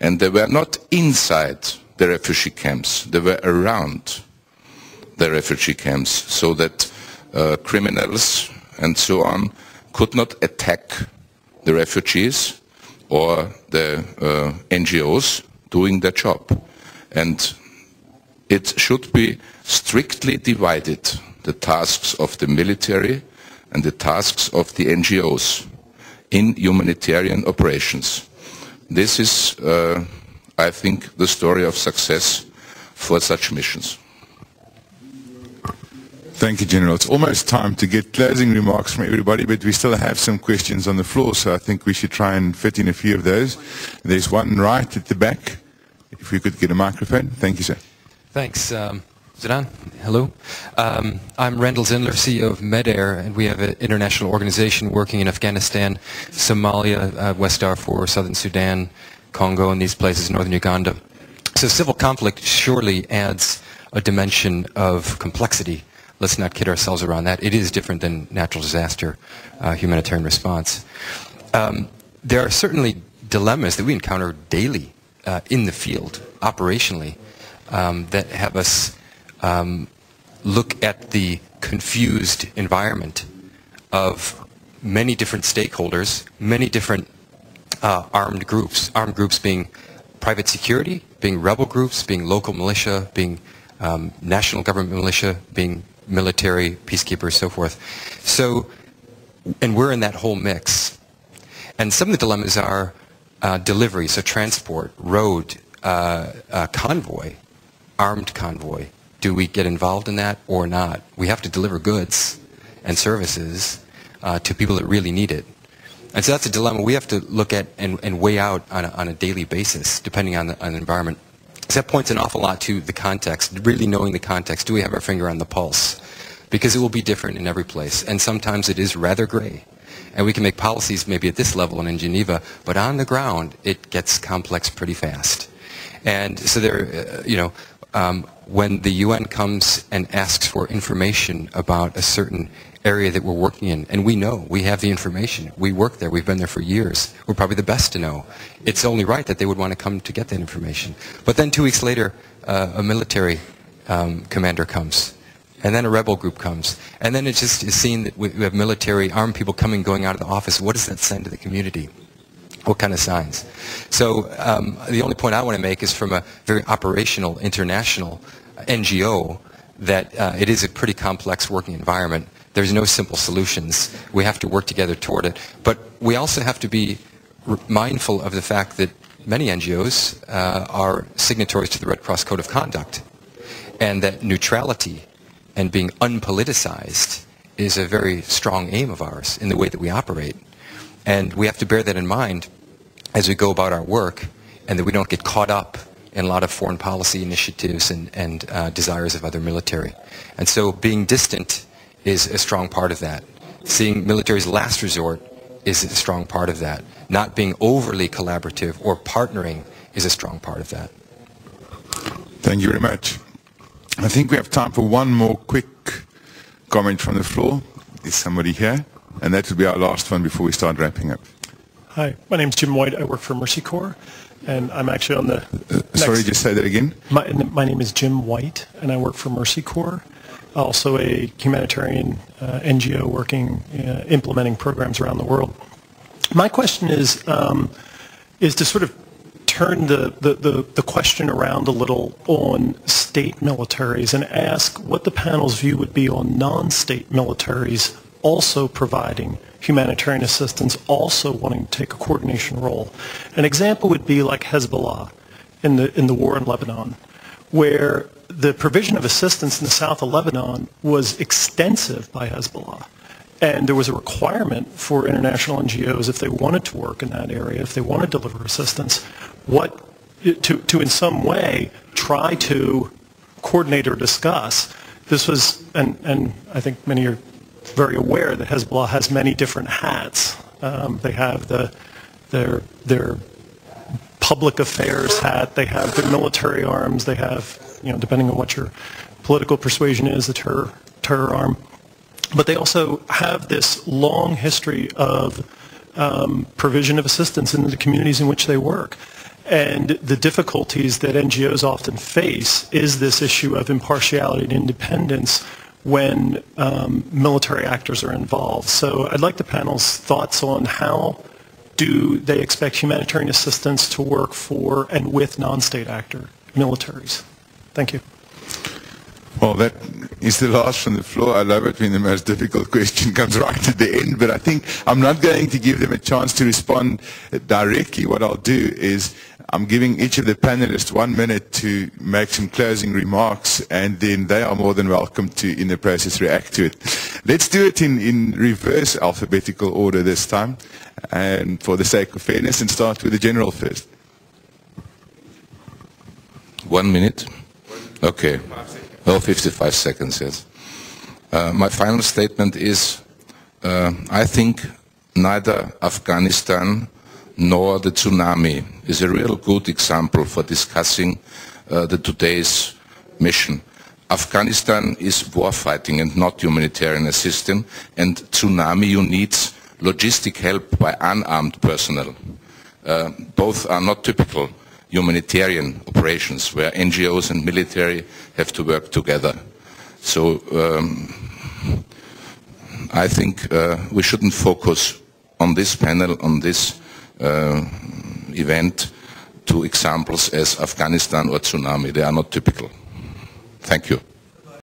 And they were not inside the refugee camps, they were around the refugee camps, so that criminals and so on could not attack the refugees or the NGOs doing their job. And it should be strictly divided, the tasks of the military and the tasks of the NGOs in humanitarian operations. This is, I think, the story of success for such missions. Thank you, General. It's almost time to get closing remarks from everybody, but we still have some questions on the floor, so I think we should try and fit in a few of those. There's one right at the back. If we could get a microphone. Thank you, sir. Thanks. Is it on? Hello. I'm Randall Zindler, CEO of MedAir, and we have an international organization working in Afghanistan, Somalia, West Darfur, Southern Sudan, Congo, and these places, northern Uganda. So civil conflict surely adds a dimension of complexity. Let's not kid ourselves around that. It is different than natural disaster humanitarian response. There are certainly dilemmas that we encounter daily in the field, operationally, that have us look at the confused environment of many different stakeholders, many different armed groups being private security, being rebel groups, being local militia, being national government militia, being military, peacekeepers, so forth. So, and we're in that whole mix. And some of the dilemmas are delivery, so transport, road, convoy, armed convoy. Do we get involved in that or not? We have to deliver goods and services to people that really need it. And so that's a dilemma we have to look at and weigh out on a daily basis, depending on the environment. So that points an awful lot to the context, really knowing the context. Do we have our finger on the pulse? Because it will be different in every place, and sometimes it is rather gray. And we can make policies maybe at this level and in Geneva, but on the ground it gets complex pretty fast. And so there, when the UN comes and asks for information about a certain area that we're working in, and we know, we have the information, we work there, we've been there for years, we're probably the best to know. It's only right that they would want to come to get that information. But then 2 weeks later, a military commander comes, and then a rebel group comes, and then it just is seen that we have military, armed people coming, going out of the office. What does that send to the community? What kind of signs? So the only point I want to make is from a very operational, international NGO that it is a pretty complex working environment. There's no simple solutions. We have to work together toward it. But we also have to be mindful of the fact that many NGOs are signatories to the Red Cross Code of Conduct, and that neutrality and being unpoliticized is a very strong aim of ours in the way that we operate. And we have to bear that in mind as we go about our work, and that we don't get caught up in a lot of foreign policy initiatives and desires of other military. And so being distant is a strong part of that. Seeing military as last resort is a strong part of that. Not being overly collaborative or partnering is a strong part of that. Thank you very much. I think we have time for one more quick comment from the floor. Is somebody here? And that will be our last one before we start wrapping up. Hi, my name is Jim White. I work for Mercy Corps, and I'm actually on the... sorry, just say that again. My name is Jim White, and I work for Mercy Corps, also a humanitarian NGO working, implementing programs around the world. My question is to sort of turn the question around a little on state militaries and ask what the panel's view would be on non-state militaries also providing humanitarian assistance, also wanting to take a coordination role. An example would be like Hezbollah in the war in Lebanon, where the provision of assistance in the south of Lebanon was extensive by Hezbollah. And there was a requirement for international NGOs, if they wanted to work in that area, if they wanted to deliver assistance, to in some way try to coordinate or discuss. This was, and I think many are very aware that Hezbollah has many different hats. They have their public affairs hat, they have their military arms, they have, depending on what your political persuasion is, the terror arm. But they also have this long history of provision of assistance in the communities in which they work. And the difficulties that NGOs often face is this issue of impartiality and independence when military actors are involved. So I'd like the panel's thoughts on how do they expect humanitarian assistance to work for and with non-state actor militaries? Thank you. Well, that is the last from the floor. I love it when the most difficult question comes right at the end, but I think I'm not going to give them a chance to respond directly. What I'll do is I'm giving each of the panelists 1 minute to make some closing remarks, and then they are more than welcome to, in the process, react to it. Let's do it in reverse alphabetical order this time, and for the sake of fairness, and start with the general first. 1 minute? Okay. Oh, 55 seconds, yes. My final statement is, I think neither Afghanistan nor the tsunami is a real good example for discussing the today's mission. Afghanistan is warfighting and not humanitarian assistance, and tsunami you need logistic help by unarmed personnel. Both are not typical humanitarian operations where NGOs and military have to work together. So I think we shouldn't focus on this panel, on this event, to examples as Afghanistan or tsunami. They are not typical. Thank you.